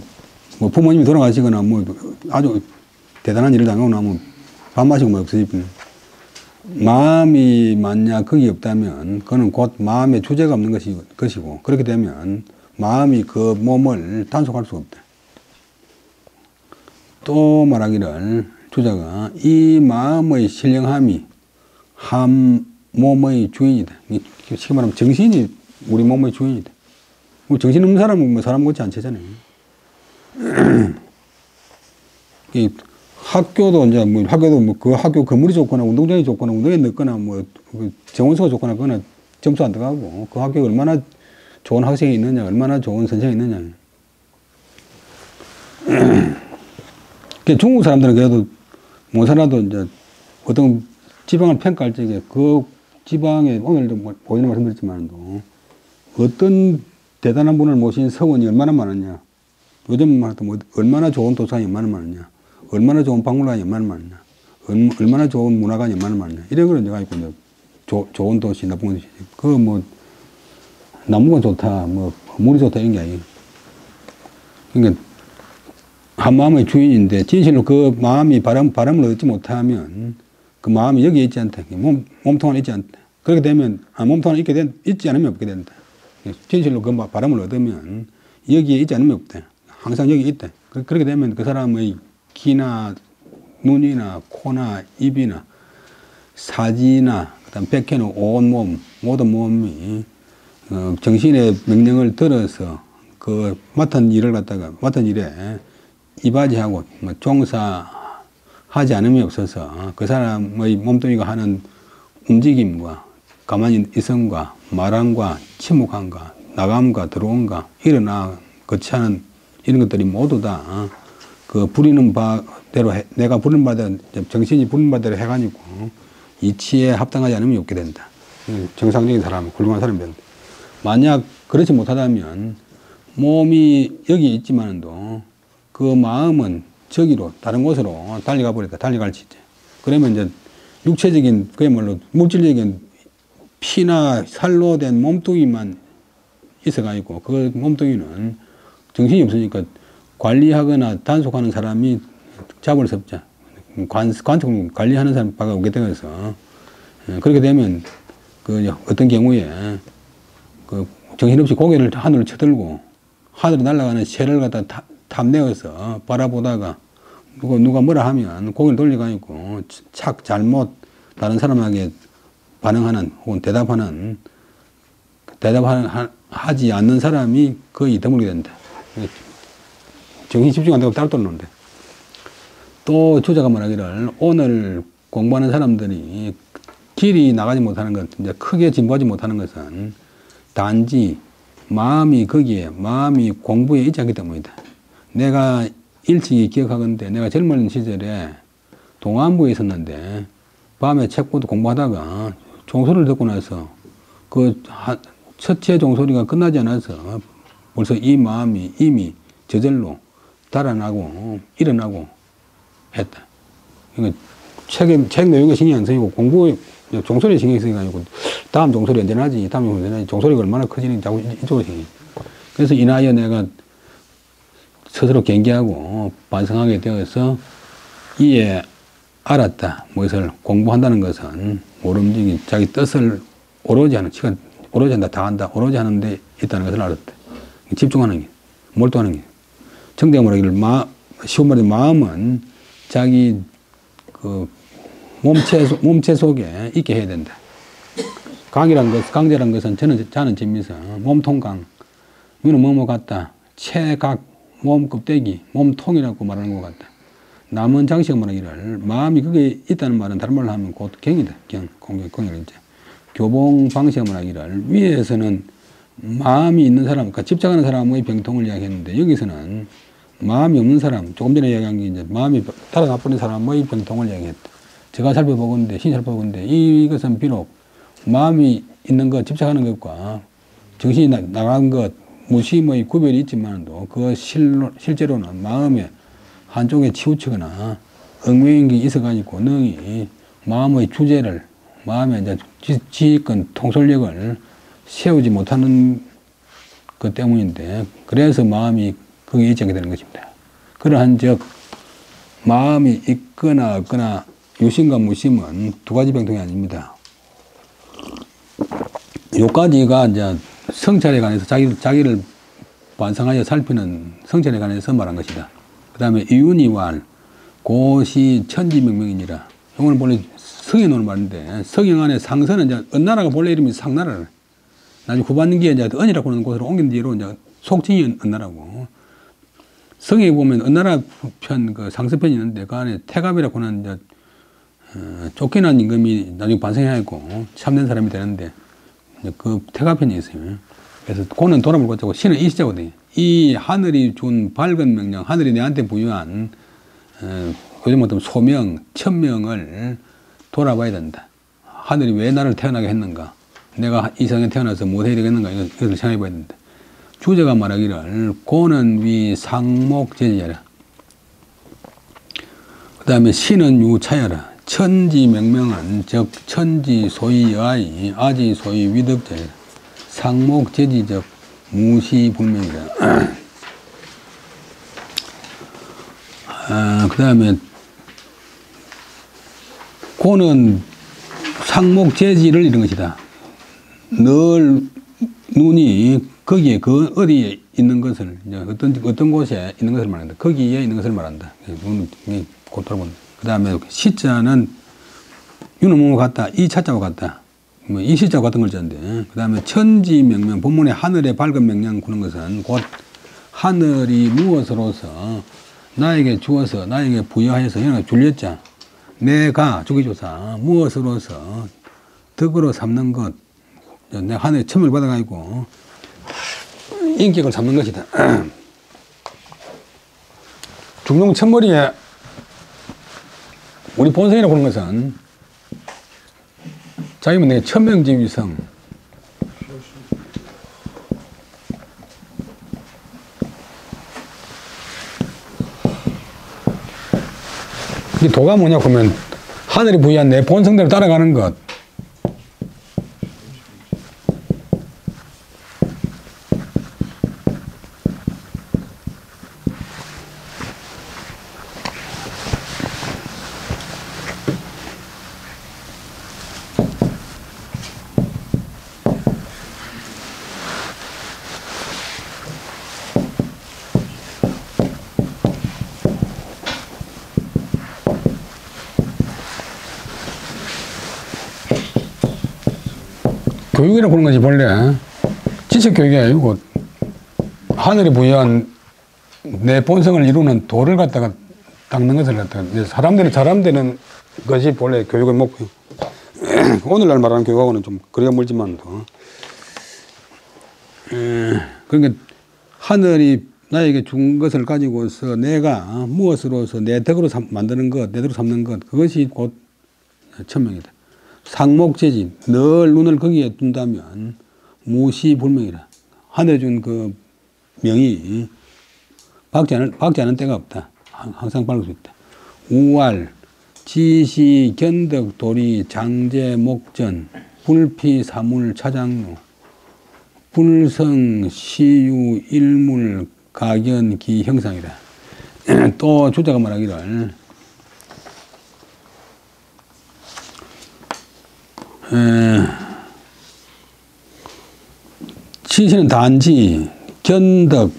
뭐 부모님이 돌아가시거나 뭐 아주 대단한 일을 당하고 나면 밥 마시고 뭐 없어지면 마음이 만약 거기 없다면 그거는 곧 마음의 주제가 없는 것이고 그렇게 되면 마음이 그 몸을 단속할 수 없다. 또 말하기를 주자가 이 마음의 신령함이 한 몸의 주인이다. 쉽게 말하면 정신이 우리 몸의 주인이다. 정신 없는 사람은 뭐 사람 같지 않잖아요. 학교도 이제 뭐 학교도 뭐 그 학교 건물이 좋거나 운동장이 좋거나 운동에 늦거나 뭐 정원수가 좋거나 그거는 점수 안 들어가고 그 학교에 얼마나 좋은 학생이 있느냐, 얼마나 좋은 선생이 있느냐. 중국 사람들은 그래도 못 살아도 이제 어떤 지방을 평가할 적에 그 지방에 오늘도 뭐 보이는 말씀드렸지만도 어떤 대단한 분을 모신 서원이 얼마나 많았냐. 요즘 말도 뭐 얼마나 좋은 도서관이 얼마나 많았냐. 얼마나 좋은 박물관이 얼마나 많았냐. 얼마나 좋은 문화관이 얼마나 많았냐. 이런 거는 내가 있고, 이제 좋은 도시, 나쁜 도시. 그거 뭐, 나무가 좋다, 뭐, 물이 좋다, 이런 게 아니에요. 그러니까, 한 마음의 주인인데, 진실로 그 마음이 바람을 얻지 못하면, 그 마음이 여기에 있지 않다. 몸통 안에 있지 않다. 그렇게 되면, 몸통 안에 있지 않으면 없게 된다. 진실로 그 바람을 얻으면, 여기에 있지 않으면 없다. 항상 여기 있다. 그렇게 되면 그 사람의 귀나 눈이나 코나 입이나 사지나 그다음 백회나 온 몸, 모든 몸이 정신의 명령을 들어서 그 맡은 일에 이바지하고 뭐 종사하지 않음이 없어서 그 사람의 몸뚱이가 하는 움직임과 가만히 있음과 말함과 침묵함과 나감과 들어옴과 일어나 거치하는 이런 것들이 모두 다 그 부리는 바대로 내가 부르는 바대로 정신이 부르는 바대로 해가지고 이치에 합당하지 않으면 없게 된다. 정상적인 사람, 훌륭한 사람이 된다. 만약 그렇지 못하다면 몸이 여기 있지만도 그 마음은 저기로 다른 곳으로 달려가 버렸다. 달려갈 수 있지. 그러면 이제 육체적인 그야말로 물질적인 피나 살로 된 몸뚱이만 있어가지고 그 몸뚱이는 정신이 없으니까 관리하거나 단속하는 사람이 잡을 수 없죠. 관측을 관리하는 사람 바가 오게 되어서 그렇게 되면 그 어떤 경우에 그 정신없이 고개를 하늘로 쳐들고 하늘에 날아가는 새를 갖다 탐내어서 바라보다가 누가 뭐라 하면 고개를 돌려가지고 착 잘못 다른 사람에게 반응하는 혹은 하지 않는 사람이 거의 드물게 된다. 정신 집중 안 되고 따로 떠오르는데. 또 주자가 말하기를 오늘 공부하는 사람들이 길이 나가지 못하는 것, 이제 크게 진보하지 못하는 것은 단지 마음이 공부에 있지 않기 때문이다. 내가 일찍이 기억하건대 내가 젊은 시절에 동안부에 있었는데 밤에 책 보고 공부하다가 종소리를 듣고 나서 그 첫째 종소리가 끝나지 않아서 벌써 이 마음이 이미 저절로 달아나고 일어나고 했다. 그러니까 책 내용에 신경 안 쓰이고 공부에 종소리에 신경 쓰이고 다음 종소리 언제 나지? 다음 종소리 언제 나지? 종소리가 얼마나 커지는지 자꾸 이쪽으로 신경. 그래서 이 나이에 내가 스스로 경계하고 반성하게 되어서 이에 알았다. 무엇을 공부한다는 것은 모름지기 자기 뜻을 오로지 하는 시간 오로지 한다 다 한다 오로지 하는데 있다는 것을 알았다. 집중하는 게 몰두하는 게. 청대가 말하기를 쉬운 말로 마음은 자기 그 몸체 속에 있게 해야 된다. 강제란 것은 자는 짐에서 몸통강 이는 뭐뭐 같다. 체각 몸 껍데기 몸통이라고 말하는 것 같다. 남은 장시가 말하기를 마음이 그게 있다는 말은 다른 말로 하면 곧 경이다. 공경을 이제 교봉 방식을 말하기를 위에서는 마음이 있는 사람, 그러니까 집착하는 사람의 병통을 이야기했는데 여기서는 마음이 없는 사람, 조금 전에 이야기한 게 이제 마음이 따라가 버린 사람의 병통을 이야기했다. 제가 살펴보건데, 신이 살펴보건데 이것은 비록 마음이 있는 것, 집착하는 것과 정신이 나간 것, 무심의 구별이 있지만도 그 실제로는 마음에 한쪽에 치우치거나 얽매인 게 있어가지고 능히 마음의 주제를, 마음의 이제 지휘권, 통솔력을 세우지 못하는 것 때문인데, 그래서 마음이 거기에 있지 않게 되는 것입니다. 그러한 즉, 마음이 있거나 없거나 유심과 무심은 두 가지 병통이 아닙니다. 요까지가 이제 성찰에 관해서 자기를 반성하여 살피는 성찰에 관해서 말한 것이다. 그 다음에 이윤이왈, 고시 천지명명이니라. 이거는 본래 성인으로 말인데, 성형 안에 상서는 이제 은나라가 본래 이름이 상나라를. 나중에 후반기에 이제 은이라고 하는 곳으로 옮긴 뒤로 이제 속칭이 은나라고. 성에 보면 은나라 편, 그 상서편이 있는데 그 안에 태갑이라고 하는 이제, 쫓겨난 임금이 나중에 반성해가지고 참된 사람이 되는데, 그 태갑편이 있어요. 그래서 고는 돌아볼 것 같고 신은 이시자거든요. 이 하늘이 준 밝은 명령, 하늘이 내한테 부여한 요즘 어떤 소명, 천명을 돌아봐야 된다. 하늘이 왜 나를 태어나게 했는가? 내가 이 세상에 태어나서 뭐 해야 되겠는가? 이것을 생각해 봐야 된다. 주제가 말하기를 고는 위 상목제지야라. 그 다음에 신은 유차야라. 천지명명은 즉 천지 소위 여아이, 아지 소위 위덕자야라. 상목제지적 무시불명이다. 그 다음에 고는 상목제지를 이런 것이다. 늘 눈이 거기에 그 어디에 있는 것을 이제 어떤 곳에 있는 것을 말한다. 거기에 있는 것을 말한다. 눈이 곧 돌아본다. 그 다음에 시자는 유는 뭐와 같다. 이 차자와 같다. 뭐 이 시자와 같은 글자인데. 그 다음에 천지명명, 본문에 하늘의 밝은 명령 구는 것은 곧 하늘이 무엇으로서 나에게 주어서 나에게 부여하여서 형을 줄렸자. 내가 주기조사 무엇으로서 덕으로 삼는 것. 내가 하늘의 첨을 받아가지고 인격을 삼는 것이다. 중동 천머리에 우리 본성이라고 하는 것은 자기는 내 천명지위성, 이 도가 뭐냐 보면 하늘이 부여한 내 본성대로 따라가는 것. 교육이라고 보는 것이 본래 지식교육이 아니고 하늘이 부여한 내 본성을 이루는 도를 갖다가 닦는 것을 갖다가 사람 되는 것이 본래 교육의 목표. 오늘날 말하는 교육하고는 좀 거리가 멀지만도 그러니까 하늘이 나에게 준 것을 가지고서 내가 무엇으로서 내 덕으로 만드는 것, 내 덕으로 삼는 것, 그것이 곧 천명이다. 상목제지, 늘 눈을 거기에 둔다면 무시불명이라. 하늘에 준 그 명이 밝지 않은 때가 없다. 항상 밝을 수 있다. 우활, 지시, 견덕, 도리, 장제, 목전, 불피, 사물, 차장로, 불성, 시유, 일물, 가견, 기, 형상이다. 또 주자가 말하기를 시시는 단지 견덕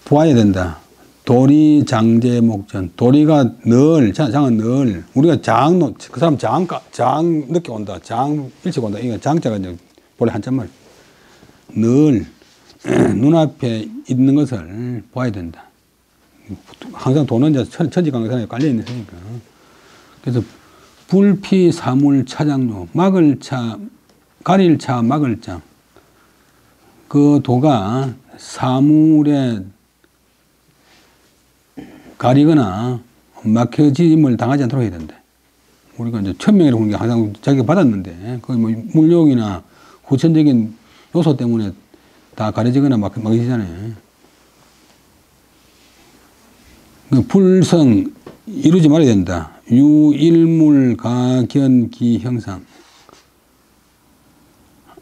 보아야 된다. 도리, 장제, 목전. 도리가 늘, 장은 늘, 우리가 그 사람 장 늦게 온다. 장 일찍 온다. 이거 장자가 이제 본래 한자말. 늘 눈앞에 있는 것을 보아야 된다. 항상 도는 이제 천지강산에 깔려 있는 거니까. 그래서 불피 사물 차장료, 막을 차, 가릴 차, 막을 자. 그 도가 사물에 가리거나 막혀짐을 당하지 않도록 해야 된다. 우리가 이제 천명이라고 하는 게 항상 자기가 받았는데, 거의 뭐 물욕이나 후천적인 요소 때문에 다 가려지거나 막히잖아요. 불성 이루지 말아야 된다. 유일물 가견기 형상.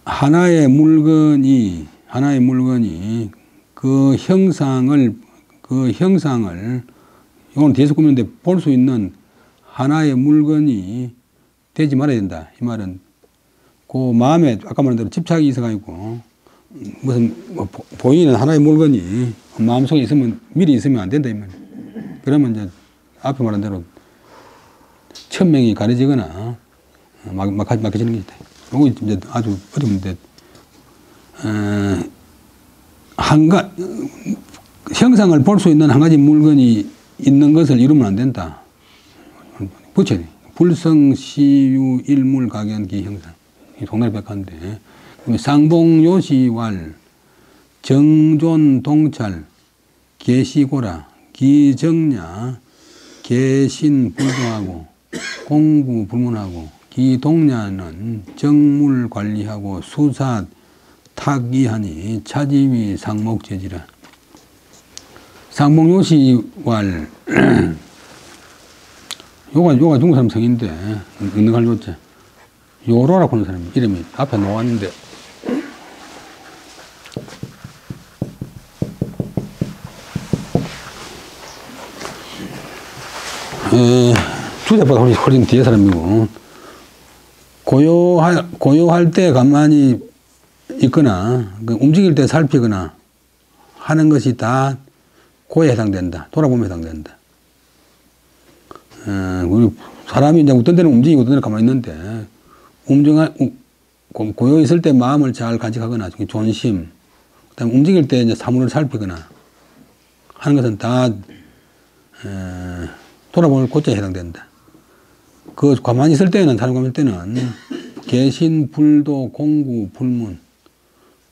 하나의 물건이 그 형상을 이건 뒤에서 꾸몄는데 볼 수 있는 하나의 물건이 되지 말아야 된다. 이 말은 그 마음에 아까 말한 대로 집착이 있어가지고 무슨 뭐 보이는 하나의 물건이 마음속에 있으면 미리 있으면 안 된다 이 말. 그러면 이제 앞에 말한 대로 천명이 가려지거나 막혀지는 게 있다. 이거 이제 아주 어려운데 형상을 볼 수 있는 한 가지 물건이 있는 것을 이루면 안 된다. 붙여야 돼. 불성시유 일물 가견기 형상. 동날백화인데 쌍봉요시왈 정존동찰 계시고라 기정냐 계신불도하고 공부불문하고 기동냐는 정물관리하고 수사 탁이하니 차지위 상목제지라. 쌍봉요시왈 요가 중국 사람 성인데 능할 요자 요로라고 하는 사람 이름이 앞에 나왔는데 주제보다 훨씬 뒤에 사람이고 고요할 때 가만히 있거나 움직일 때 살피거나 하는 것이 다 고에 해당된다. 돌아보면 해당된다. 우리 사람이 이제 어떤 데는 움직이고 어떤 데는 가만히 있는데 고요 있을 때 마음을 잘 간직하거나 존심, 그다음에 움직일 때 이제 사물을 살피거나 하는 것은 다 돌아보면 고자에 해당된다. 그 가만히 있을 때는 사람 가만히 있을 때는 계신, 불도, 공구, 불문.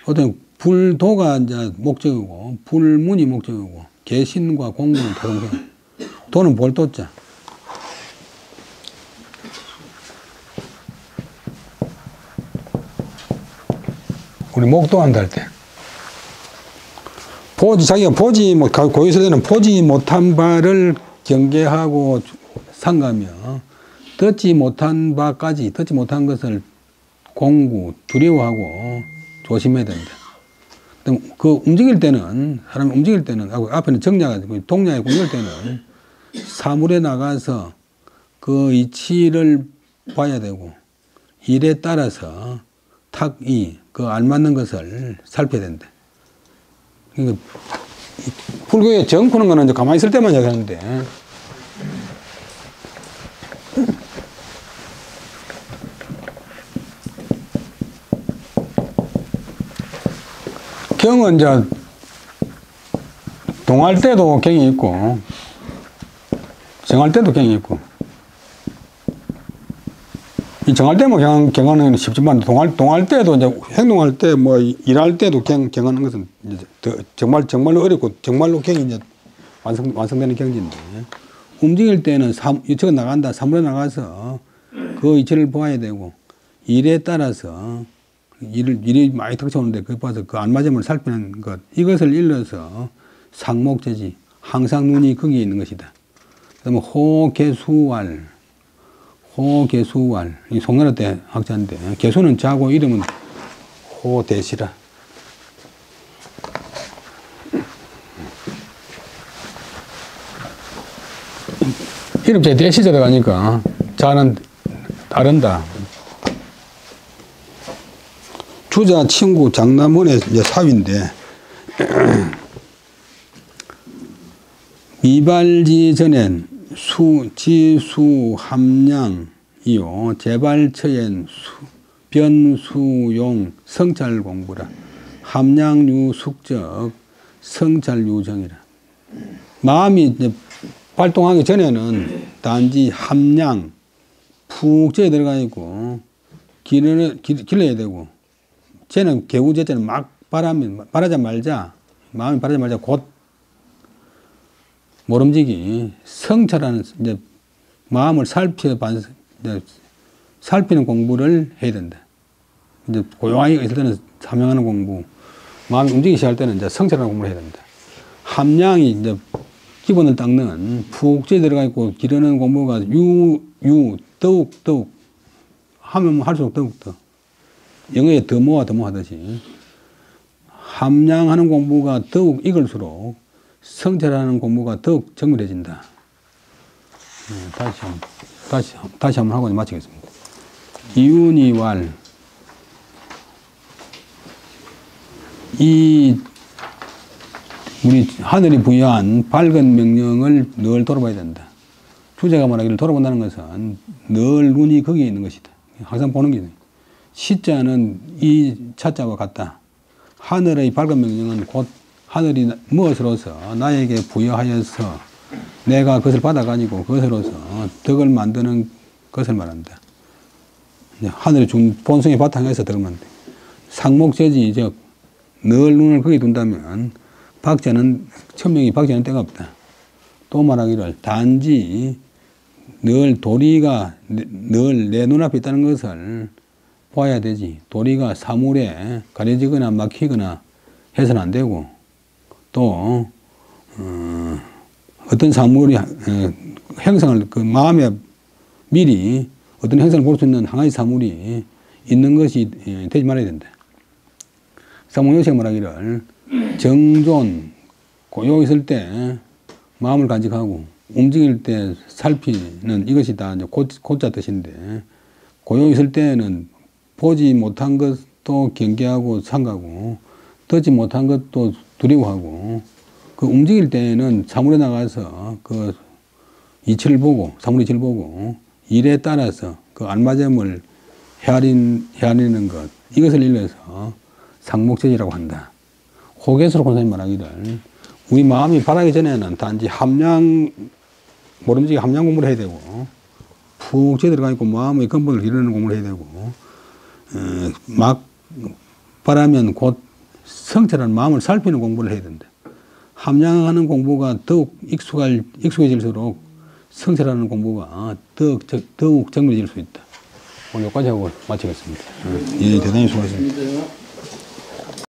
어떤 불도가 이제 목적이고 불문이 목적이고 계신과 공구는 다동생. 도는 볼도자. 우리 목도한다 할 때. 자기가 고요 있을 때는 보지 못한 바를 경계하고 상가며 듣지 못한 바까지, 듣지 못한 것을 공구, 두려워하고 조심해야 된다. 그 움직일 때는, 사람이 움직일 때는, 앞에는 정야가, 동야에 움직일 때는 사물에 나가서 그 위치를 봐야 되고, 일에 따라서 그 알맞는 것을 살펴야 된다. 그러니까 불교의 정 푸는 거는 이제 가만히 있을 때만 얘기하는데, 경은 이제 동할 때도 경이 있고, 정할 때도 경이 있고, 이 정할 때만 경하는 쉽지만 동할 때도 이제 행동할 때 뭐 일할 때도 경하는 것은 이제 정말로 어렵고 정말로 경이 이제 완성되는 경지인데, 움직일 때는 이쪽에 나간다, 사물에 나가서 그 위치를 보아야 되고, 일에 따라서 일이 많이 닥쳐오는데 그거 봐서 그 안맞음을 살피는 것, 이것을 일러서 상목제지, 항상 눈이 거기에 있는 것이다. 그다음에 호계수왈, 이 송나라 때 학자인데, 개수는 자고 이름은 호대시라. 이름자에 대시자 들어가니까 자는 다른다. 주자 친구 장남원의 이제 사위인데, 미발지 전엔 지수 함량이요 재발처엔 변수용 성찰 공부라. 함량유 숙적 성찰 유정이라. 마음이 이제 발동하기 전에는 단지 함량 푹 쪄 들어가 있고 길러야 되고, 쟤는 개구제자는 막 바라자마자 마음이 바라자마자 곧 모름지기 성찰하는 이제 마음을 살피는 공부를 해야 된다. 이제 고요하게 있을 때는 사명하는 공부, 마음이 움직이기 시작할 때는 이제 성찰하는 공부를 해야 된다. 함량이 이제 기본을 닦는 푹 쪄 들어가 있고 기르는 공부가 더욱 하면 할수록 더욱 영어에 더 모아 하듯이 함량하는 공부가 더욱 익을수록 성찰하는 공부가 더욱 정밀해진다. 다시 한번 하고 마치겠습니다. 이윤이왈, 이 우리 하늘이 부여한 밝은 명령을 늘 돌아봐야 된다. 주제가 말하기를 돌아본다는 것은 늘 눈이 거기에 있는 것이다. 항상 보는 게 시자는 이 차자와 같다. 하늘의 밝은 명령은 곧 하늘이 무엇으로서 나에게 부여하여서 내가 그것을 받아가지고 그것으로서 덕을 만드는 것을 말한다. 하늘이 준 본성의 바탕에서 덕을 만든다. 상목재지, 즉 늘 눈을 거기 둔다면 천명이 박제는 때가 없다. 또 말하기를 단지 늘 도리가 늘 내 눈앞에 있다는 것을 봐야 되지, 도리가 사물에 가려지거나 막히거나 해서는 안 되고, 또 어떤 사물이 행성을 그 마음에 미리 어떤 행성을 볼 수 있는 한 가지 사물이 있는 것이 되지 말아야 된다. 사무용식 말하기를 정존, 고요 있을 때 마음을 간직하고 움직일 때 살피는 이것이 다 이제 곧자 뜻인데, 고요 있을 때는 보지 못한 것도 경계하고 삼가고 듣지 못한 것도 두려워하고, 그 움직일 때는 사물에 나가서 그 이치를 보고 사물 이치를 보고 일에 따라서 그 알맞음을 헤아리는 것, 이것을 일러서 상목재지라고 한다. 호계수로 권사님 말하기를 우리 마음이 바라기 전에는 단지 모름지기 함량 공부를 해야 되고, 푹 찌 들어가 있고 마음의 근본을 이루는 공부를 해야 되고, 막 바라면 곧 성찰하는 마음을 살피는 공부를 해야 된다. 함량하는 공부가 더욱 익숙해질수록 성찰하는 공부가 더욱 정밀해질 수 있다. 오늘 여기까지 하고 마치겠습니다. 예, 대단히 수고하셨습니다.